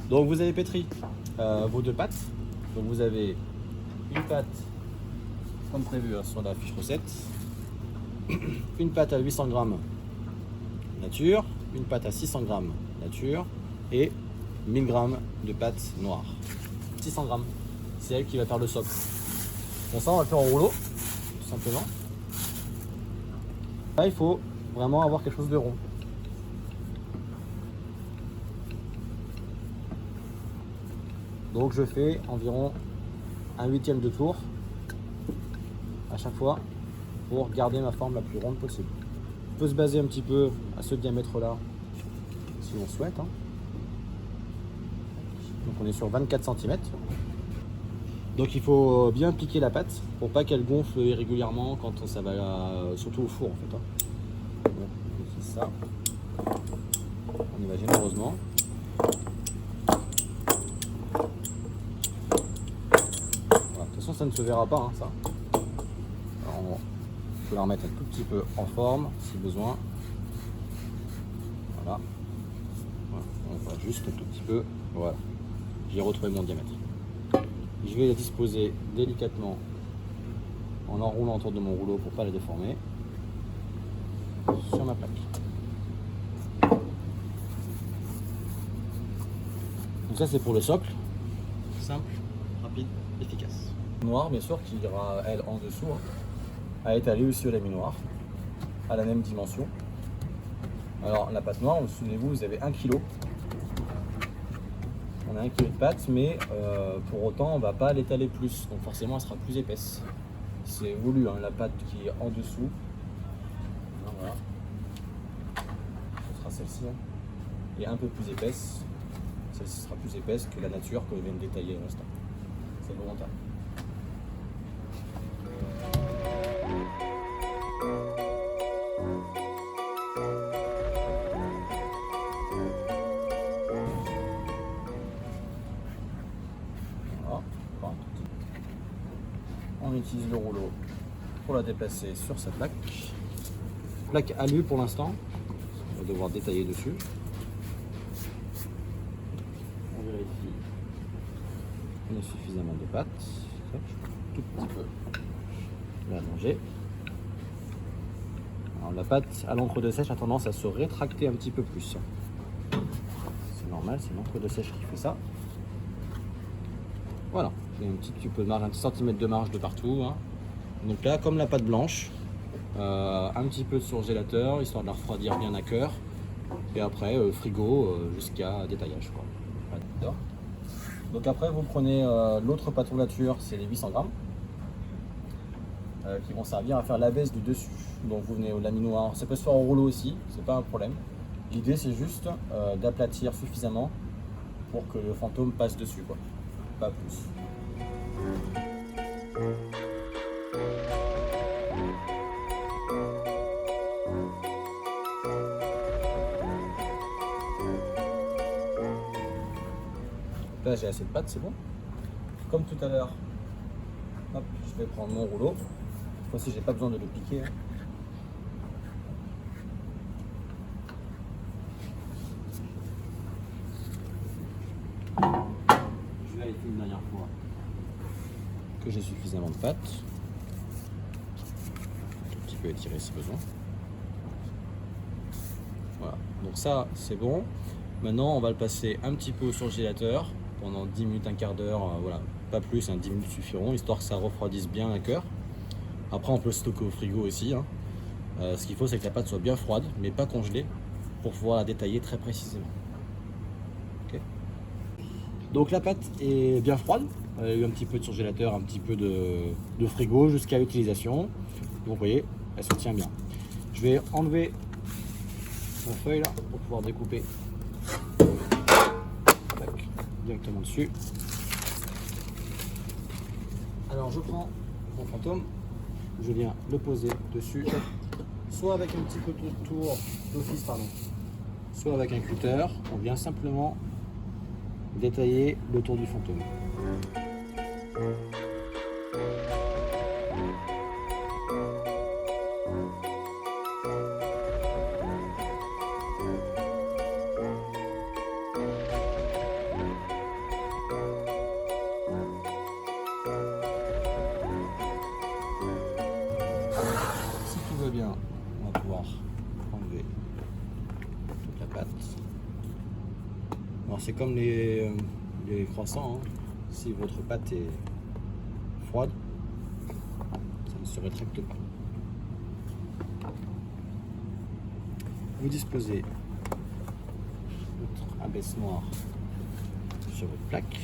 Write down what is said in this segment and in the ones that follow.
Donc vous avez pétri vos deux pâtes. Donc vous avez une pâte comme prévu hein, sur la fiche recette, une pâte à 800 g nature, une pâte à 600 g nature et 1000 g de pâte noire. 600 g, c'est elle qui va faire le socle. Bon, ça on va le faire en rouleau, tout simplement. Là il faut vraiment avoir quelque chose de rond. Donc je fais environ un huitième de tour à chaque fois pour garder ma forme la plus ronde possible. On peut se baser un petit peu à ce diamètre là si on souhaite. Hein. Donc on est sur 24 cm. Donc il faut bien appliquer la pâte pour pas qu'elle gonfle irrégulièrement quand ça va surtout au four en fait. Hein. Donc on utilise ça. On y va généreusement. Voilà. De toute façon ça ne se verra pas hein, ça. Alors, je peux la remettre un tout petit peu en forme si besoin. Voilà. Voilà. On va juste un tout petit peu. Voilà. J'ai retrouvé mon diamètre. Je vais la disposer délicatement en enroulant autour de mon rouleau pour ne pas la déformer sur ma plaque. Donc ça c'est pour le socle. Simple, rapide, efficace. Noir bien sûr qui ira elle en dessous. Hein. À étaler aussi au laminoir à la même dimension. Alors la pâte noire, souvenez-vous, vous avez 1 kg. On a 1 kg de pâte, mais pour autant on ne va pas l'étaler plus, donc forcément elle sera plus épaisse. C'est voulu, hein, la pâte qui est en dessous. Voilà. Ce sera celle-ci. Hein. Et un peu plus épaisse. Celle-ci sera plus épaisse que la nature que je viens de détailler à l'instant. C'est volontaire. On utilise le rouleau pour la déplacer sur sa plaque. Plaque alu pour l'instant. On va devoir détailler dessus. On vérifie qu'on a suffisamment de pâte. Tout petit peu l'allonger. Alors la pâte à l'encre de sèche a tendance à se rétracter un petit peu plus. C'est normal, c'est l'encre de sèche qui fait ça. Voilà, j'ai un petit peu de marge, un petit centimètre de marge de partout. Hein. Donc là, comme la pâte blanche, un petit peu de surgélateur, histoire de la refroidir bien à cœur. Et après, frigo jusqu'à détaillage. Quoi. Donc après, vous prenez l'autre pâte nature, c'est les 800 grammes, qui vont servir à faire l'abaisse du dessus. Donc vous venez au laminoir, ça peut se faire en rouleau aussi, c'est pas un problème. L'idée c'est juste d'aplatir suffisamment pour que le fantôme passe dessus, quoi. Pas plus. Là j'ai assez de pâte, c'est bon. Comme tout à l'heure, hop, je vais prendre mon rouleau. Cette fois-ci j'ai pas besoin de le piquer. Hein. Je vérifie une dernière fois que j'ai suffisamment de pâte. Un petit peu étirer si besoin. Voilà, donc ça c'est bon. Maintenant on va le passer un petit peu au surgélateur pendant 10 minutes, un quart d'heure, voilà, pas plus, hein, 10 minutes suffiront, histoire que ça refroidisse bien à cœur. Après on peut le stocker au frigo aussi. Hein. Ce qu'il faut c'est que la pâte soit bien froide, mais pas congelée, pour pouvoir la détailler très précisément. Okay. Donc la pâte est bien froide, il y a eu un petit peu de surgélateur, un petit peu de frigo jusqu'à l'utilisation. Donc vous voyez, elle se tient bien. Je vais enlever ma feuille là pour pouvoir découper directement dessus. Alors je prends mon fantôme, je viens le poser dessus, soit avec un petit peu de tour d'office, pardon, soit avec un cutter. On vient simplement détailler le tour du fantôme. pâte. Alors c'est comme les croissants, hein. Si votre pâte est froide, ça ne se rétracte pas. Vous disposez votre abaisse noire sur votre plaque.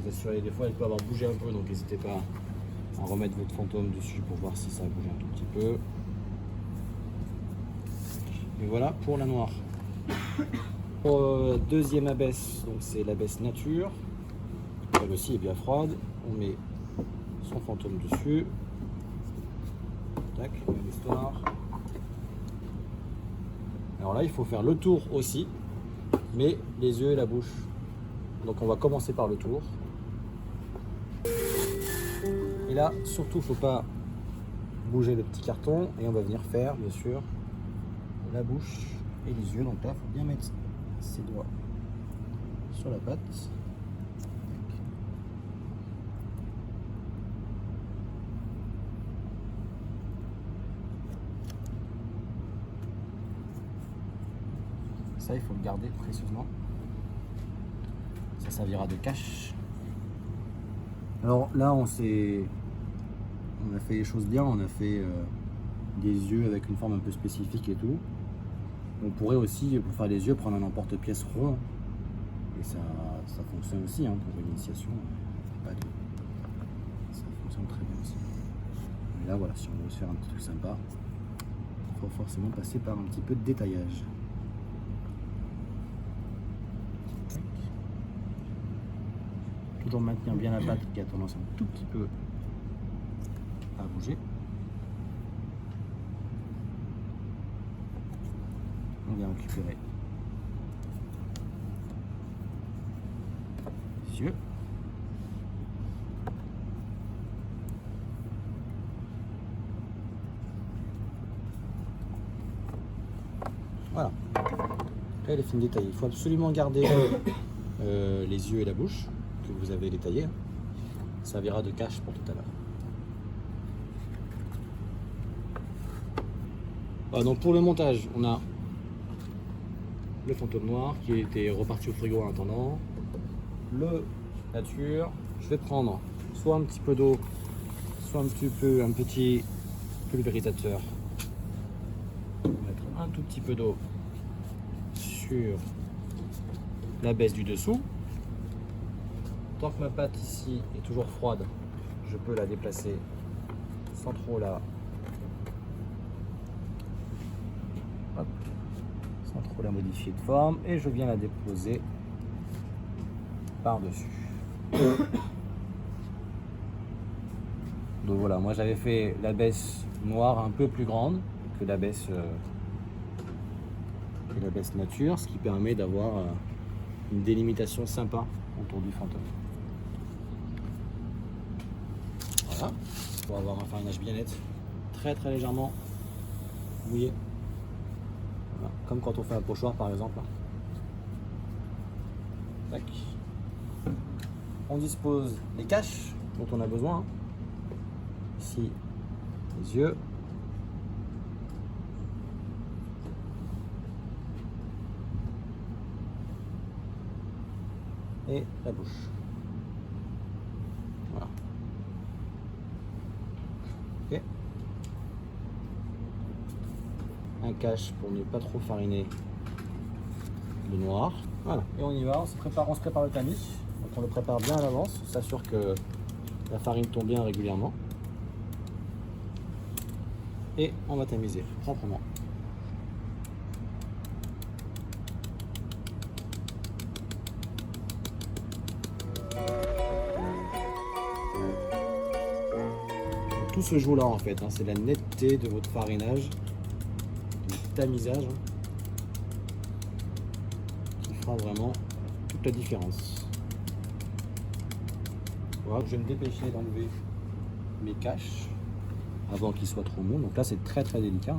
Vous assurez, des fois elle peut avoir bougé un peu, donc n'hésitez pas à remettre votre fantôme dessus pour voir si ça a bougé un tout petit peu. Et voilà pour la noire. Pour deuxième abaisse, donc c'est l'abaisse nature. Elle aussi est bien froide. On met son fantôme dessus. Tac, même histoire. Alors là, il faut faire le tour aussi, mais les yeux et la bouche. Donc on va commencer par le tour. Et là, surtout, il ne faut pas bouger le petit carton. Et on va venir faire, bien sûr, la bouche et les yeux. Donc là, il faut bien mettre ses doigts sur la pâte. Ça, il faut le garder précieusement. Ça servira de cache. Alors là, on a fait les choses bien. On a fait des yeux avec une forme un peu spécifique et tout. On pourrait aussi, pour faire les yeux, prendre un emporte-pièce rond. Et ça fonctionne aussi, hein, pour l'initiation. Ça fonctionne très bien aussi. Mais là, voilà, si on veut se faire un petit truc sympa, il faut forcément passer par un petit peu de détaillage. Toujours maintenir bien la pâte qui a tendance un tout petit peu à bouger. On vient récupérer les yeux. Voilà. Là, elle est finie détaillée. Il faut absolument garder les yeux et la bouche que vous avez détaillés. Ça servira de cache pour tout à l'heure. Voilà, donc pour le montage, on a le fantôme noir qui était reparti au frigo en attendant. Le nature. Je vais prendre soit un petit peu d'eau, soit un petit pulvérisateur. Je vais mettre un tout petit peu d'eau sur la baisse du dessous. Tant que ma pâte ici est toujours froide, je peux la déplacer sans trop la modifier de forme, et je viens la déposer par-dessus. Donc voilà, moi j'avais fait la baisse noire un peu plus grande que la baisse nature, ce qui permet d'avoir une délimitation sympa autour du fantôme. Voilà, pour avoir un farinage bien net, très légèrement mouillé. Voilà, comme quand on fait un pochoir par exemple. Tac. On dispose les caches dont on a besoin. Ici, les yeux. Et la bouche. Voilà. Ok. Un cache pour ne pas trop fariner le noir. Voilà. Et on y va, on se prépare le tamis. Donc on le prépare bien à l'avance, on s'assure que la farine tombe bien régulièrement. Et on va tamiser proprement. Tout se joue là en fait, hein. C'est la netteté de votre farinage, du tamisage, hein, qui fera vraiment toute la différence. Voilà, je vais me dépêcher d'enlever mes caches avant qu'ils soient trop mous. Donc là c'est très délicat.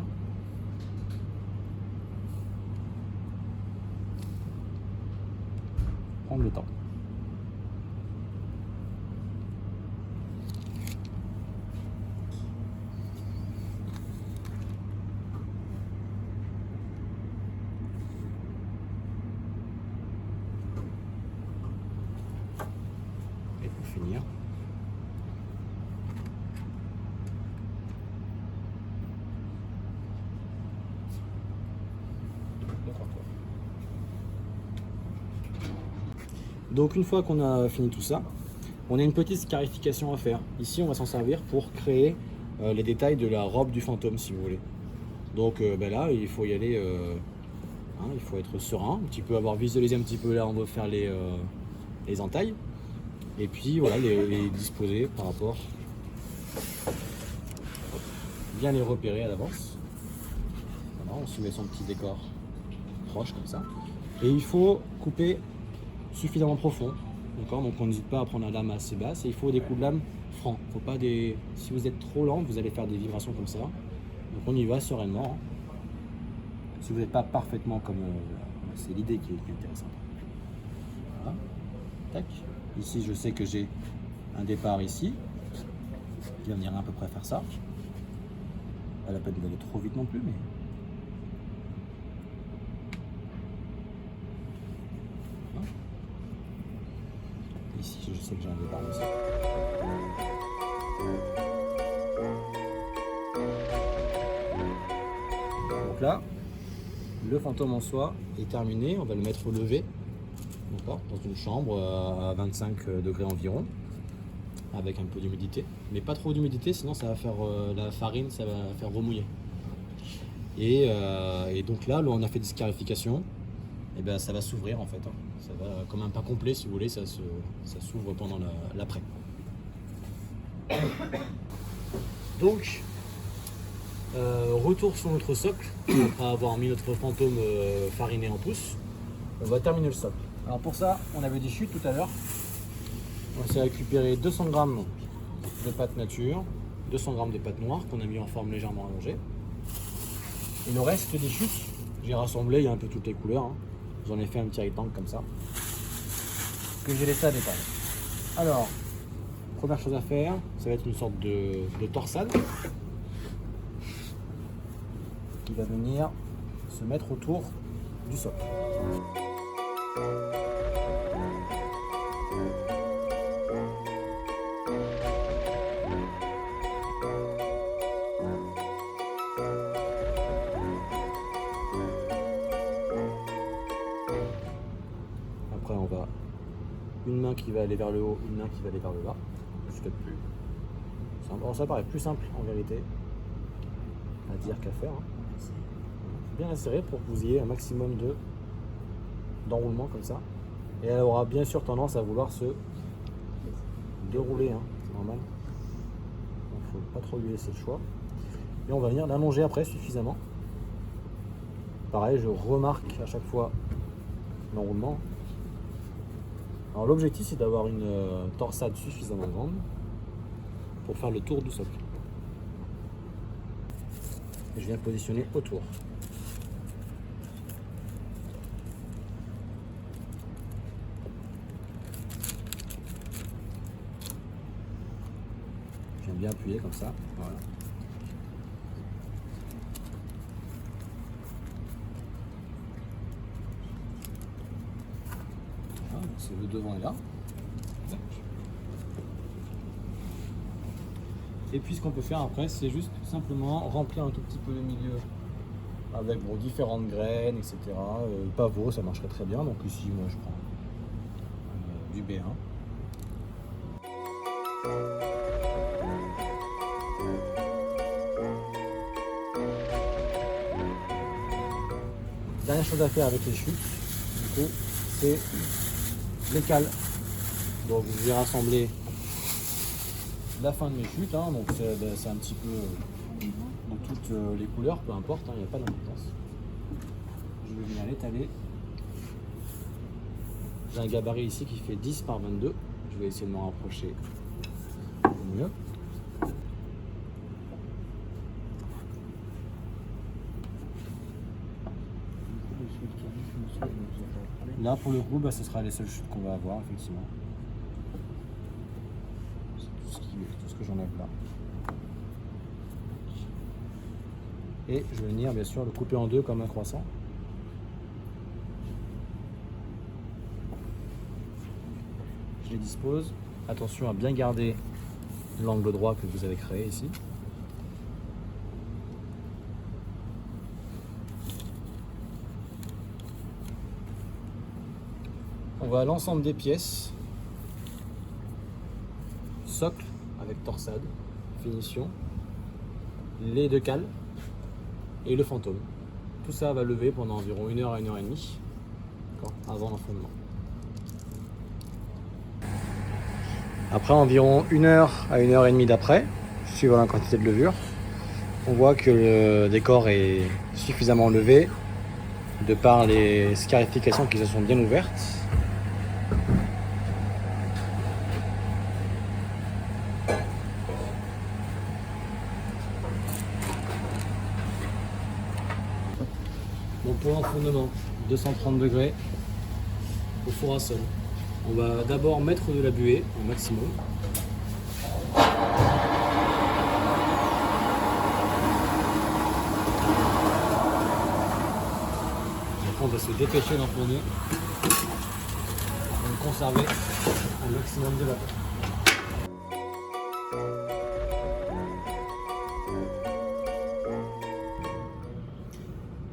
Prendre le temps. finir. Donc une fois qu'on a fini tout ça, on a une petite scarification à faire. Ici, on va s'en servir pour créer les détails de la robe du fantôme, si vous voulez. Donc là, il faut y aller, il faut être serein, un petit peu avoir visualisé un petit peu là, on va faire les entailles. Et puis voilà, les disposer par rapport, bien les repérer à l'avance. Voilà, on se met son petit décor proche comme ça. Et il faut couper suffisamment profond. D'accord, donc on n'hésite pas à prendre la lame assez basse et il faut des coups de lame francs. Faut pas des... Si vous êtes trop lent, vous allez faire des vibrations comme ça. Donc on y va sereinement. Si vous n'êtes pas parfaitement comme... c'est l'idée qui est intéressante. Voilà. Tac. Ici, je sais que j'ai un départ ici. Qui va venir à peu près faire ça. Pas la peine d'aller trop vite non plus, mais... Ici, je sais que j'ai un départ aussi. Donc là, le fantôme en soi est terminé. On va le mettre au lever, dans une chambre à 25 degrés environ, avec un peu d'humidité. Mais pas trop d'humidité, sinon ça va faire la farine, ça va faire remouiller. Et donc là, on a fait des scarifications. Et ben ça va s'ouvrir en fait. Ça va comme un pain complet si vous voulez, ça s'ouvre pendant l'après. Donc, retour sur notre socle, après avoir mis notre fantôme fariné en pousse, on va terminer le socle. Alors pour ça, on avait des chutes tout à l'heure. On s'est récupéré 200 g de pâte nature, 200 g de pâte noire qu'on a mis en forme légèrement allongée. Et le reste des chutes, j'ai rassemblé, il y a un peu toutes les couleurs. J'en ai fait un petit rectangle comme ça, que j'ai laissé à détail. Alors, première chose à faire, ça va être une sorte de torsade qui va venir se mettre autour du socle. Après, on va une main qui va aller vers le haut, une main qui va aller vers le bas. C'est peut-être plus simple. Alors, ça paraît plus simple en vérité à dire qu'à faire. Bien la serrer pour que vous ayez un maximum d'enroulement comme ça. Et elle aura bien sûr tendance à vouloir se dérouler, c'est normal. Donc il ne faut pas trop lui laisser le choix. Et on va venir l'allonger après suffisamment. Pareil, je remarque à chaque fois l'enroulement. Alors l'objectif c'est d'avoir une torsade suffisamment grande pour faire le tour du socle. Et je viens positionner autour. J'aime bien appuyer comme ça. Voilà. C'est le devant est là. Et puis ce qu'on peut faire après, c'est juste simplement remplir un tout petit peu le milieu avec vos différentes graines, etc. Pavot, ça marcherait très bien. Donc ici, moi, je prends du B1. Dernière chose à faire avec les chutes, du coup, c'est les cales. Donc je vais rassembler la fin de mes chutes, donc c'est un petit peu dans toutes les couleurs, peu importe, il n'y a pas d'importance. Je vais venir l'étaler. J'ai un gabarit ici qui fait 10 par 22. Je vais essayer de m'en rapprocher au mieux. Là pour le coup, ce sera les seules chutes qu'on va avoir effectivement. Tout ce que j'enlève là. Et je vais venir bien sûr le couper en deux comme un croissant. Je les dispose Attention à bien garder l'angle droit que vous avez créé ici. On va à l'ensemble des pièces, socle avec torsade, finition, les deux cales et le fantôme. Tout ça va lever pendant environ 1 heure à 1 heure et demie avant l'enfondement. Après environ 1 heure à 1 heure et demie d'après, suivant la quantité de levure, on voit que le décor est suffisamment levé de par les scarifications qui se sont bien ouvertes. Donc pour l'enfondement, 230 degrés au four à sol. On va d'abord mettre de la buée au maximum. Après on va se dépêcher d'enfourner pour conserver un maximum de vapeur.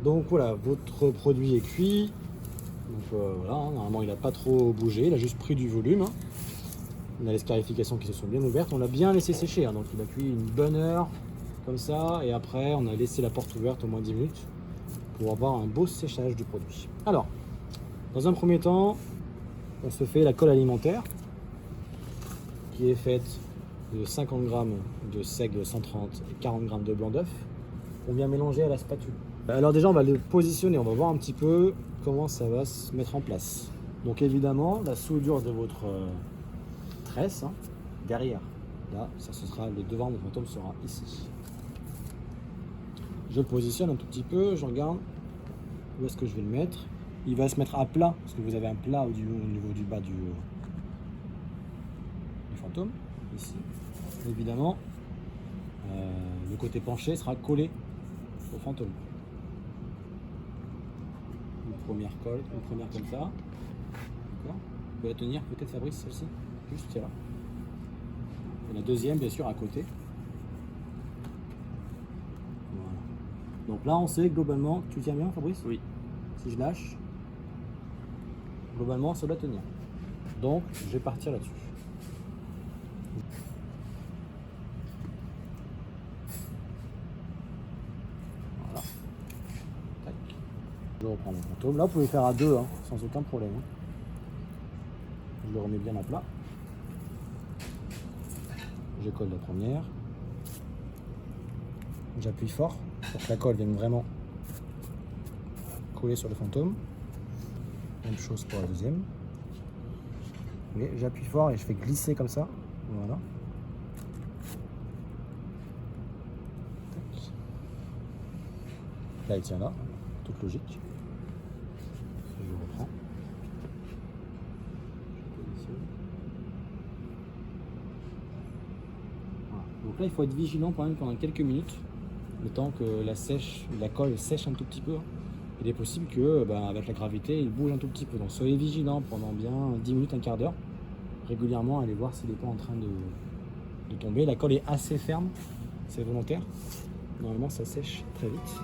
Donc voilà, votre produit est cuit. Donc voilà, normalement il n'a pas trop bougé, il a juste pris du volume. On a les scarifications qui se sont bien ouvertes, on l'a bien laissé sécher, donc il a cuit une bonne heure comme ça, et après on a laissé la porte ouverte au moins 10 minutes pour avoir un beau séchage du produit. Alors, dans un premier temps, on se fait la colle alimentaire qui est faite de 50 g de seigle 130 et 40 g de blanc d'œuf. On vient mélanger à la spatule. Alors déjà on va le positionner, on va voir un petit peu comment ça va se mettre en place. Donc évidemment la soudure de votre tresse, derrière, là, ça ce sera le devant de votre fantôme sera ici. Je le positionne un tout petit peu, je regarde où est-ce que je vais le mettre. Il va se mettre à plat, parce que vous avez un plat au niveau du bas du fantôme, ici. Évidemment, le côté penché sera collé au fantôme. Une première colle, une première comme ça. D'accord. Vous pouvez la tenir peut-être Fabrice, celle-ci, juste là. Et la deuxième bien sûr à côté. Voilà. Donc là on sait globalement, tu tiens bien Fabrice? Oui. Si je lâche, globalement ça doit tenir. Donc je vais partir là-dessus. Voilà. Tac. Je reprends mon fantôme. Là vous pouvez faire à deux, sans aucun problème. Je le remets bien à plat. Je colle la première. J'appuie fort pour que la colle vienne vraiment coller sur le fantôme. Même chose pour la deuxième. Mais j'appuie fort et je fais glisser comme ça. Voilà. Là il tient là, toute logique. Je reprends. Voilà. Donc là il faut être vigilant quand même pendant quelques minutes, le temps que la colle sèche un tout petit peu. Il est possible que avec la gravité il bouge un tout petit peu. Donc soyez vigilant pendant bien 10 minutes, un quart d'heure. Régulièrement allez voir s'il n'est pas en train de tomber. La colle est assez ferme, c'est volontaire. Normalement ça sèche très vite.